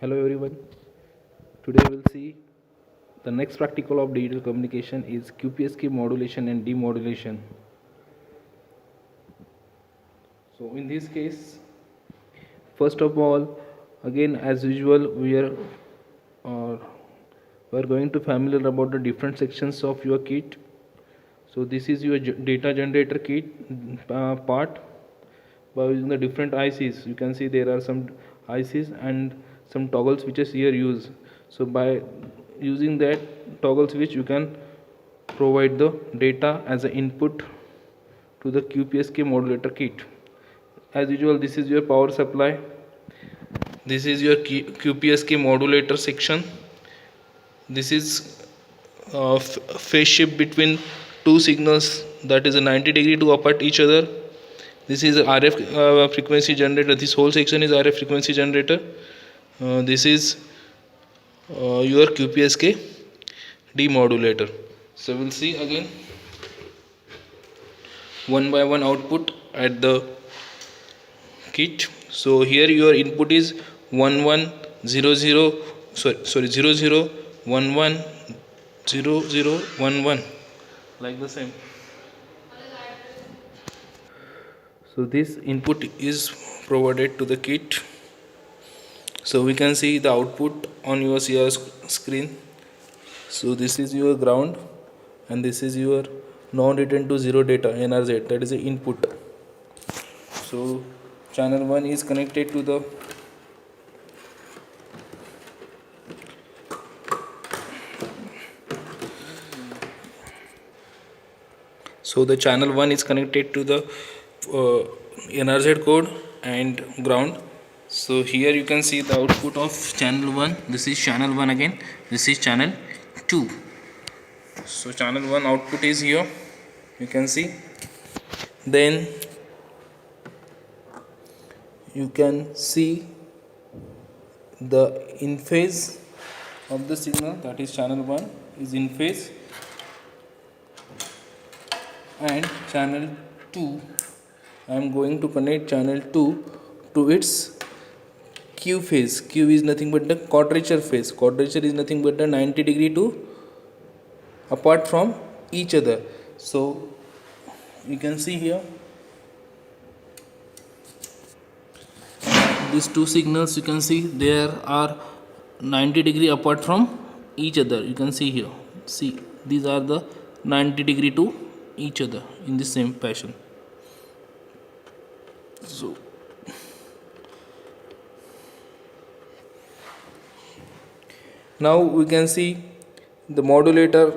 Hello everyone. Today we'll see the next practical of digital communication is QPSK modulation and demodulation. So in this case, first of all, again as usual, uh, we are going to familiar about the different sections of your kit. So this is your data generator kit part. By using the different ICs, you can see there are some ICs and some toggle switches here used. So by using that toggle switch, you can provide the data as an input to the QPSK modulator kit. As usual, this is your power supply. This is your QPSK modulator section. This is phase shift between two signals, that is a 90-degree to apart each other. This is RF frequency generator. This whole section is RF frequency generator. This is your QPSK demodulator. So we'll see again one by one output at the kit. So here your input is 1100, sorry 00110011, like the same. So this input is provided to the kit. So we can see the output on your CR screen. So this is your ground and this is your non-return to zero data NRZ, that is the input. So channel 1 is connected to the channel 1 is connected to the NRZ code and ground. So here you can see the output of channel 1. This is channel 1 again. This is channel 2. So channel 1 output is here, you can see. Then you can see the in phase of the signal, that is channel 1 is in phase, and channel 2, I am going to connect channel 2 to its Q phase. Q is nothing but the quadrature phase. Quadrature is nothing but the 90-degree to apart from each other. So you can see here these two signals, you can see there are 90-degree apart from each other. You can see here, see these are the 90-degree to each other in the same fashion. So now we can see the modulator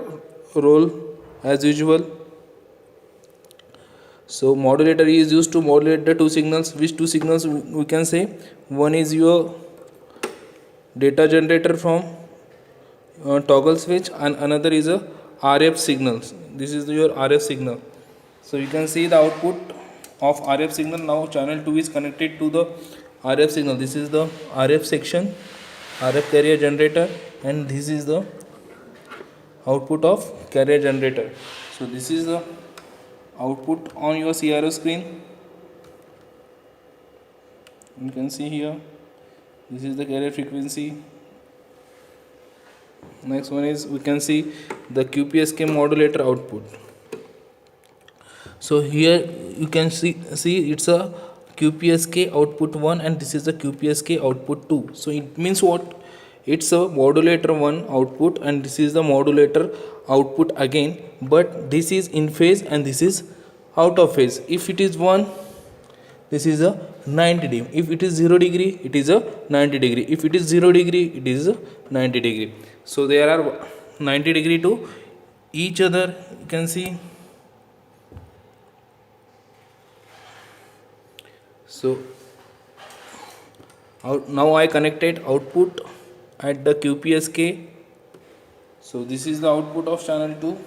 role as usual. So modulator is used to modulate the two signals. Which two signals we can say? One is your data generator from toggle switch and another is a RF signals. This is your RF signal. So you can see the output of RF signal. Now channel 2 is connected to the RF signal. This is the RF section, RF carrier generator, and this is the output of carrier generator. So this is the output on your CRO screen. You can see here, this is the carrier frequency. Next one is, we can see the QPSK modulator output. So here you can see it's a QPSK output 1 and this is the QPSK output 2. So it means what? It's a modulator 1 output and this is the modulator output again, but this is in phase and this is out of phase. If it is 1, this is a 90 degree. If it is 0 degree, it is a 90 degree. If it is 0 degree, it is a 90 degree. So there are 90 degree to each other, you can see. So now I connected output at the QPSK. So this is the output of channel 2.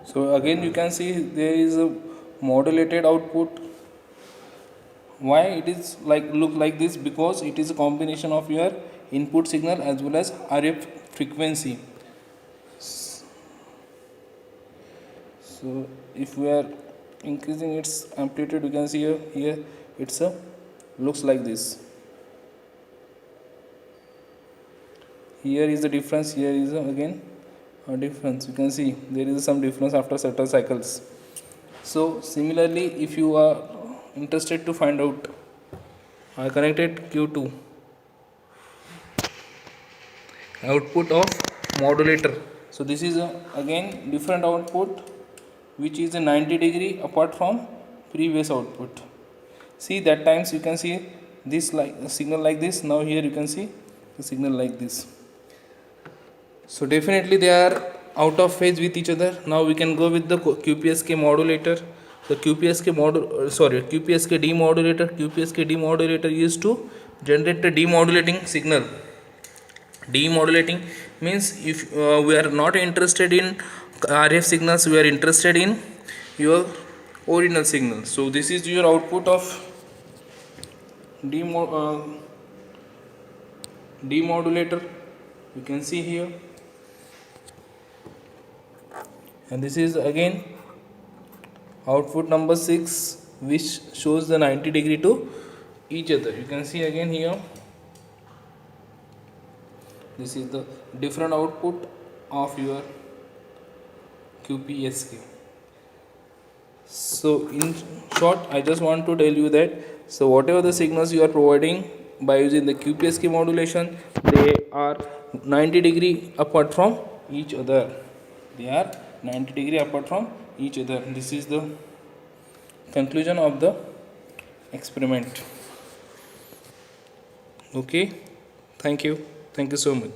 So again you can see there is a modulated output. Why it is like look like this? Because it is a combination of your input signal as well as RF frequency. So if we are increasing its amplitude, you can see here it's a looks like this. Here is the difference, here is again a difference. You can see there is some difference after certain cycles. So similarly, if you are interested to find out, I connected Q2 output of modulator. So this is again different output which is a 90 degree apart from previous output. See, that times you can see this like a signal like this. Now here you can see the signal like this. So definitely they are out of phase with each other. Now we can go with the QPSK modulator. The QPSK QPSK demodulator. QPSK demodulator used to generate the demodulating signal. Demodulating means if we are not interested in RF signals, we are interested in your original signal. So this is your output of demodulator. You can see here, and this is again output number 6, which shows the 90 degree to each other. You can see again here, this is the different output of your QPSK. So in short, I just want to tell you that, so whatever the signals you are providing by using the QPSK modulation, they are 90 degree apart from each other. They are 90 degree apart from each other. This is the conclusion of the experiment. Okay, thank you so much.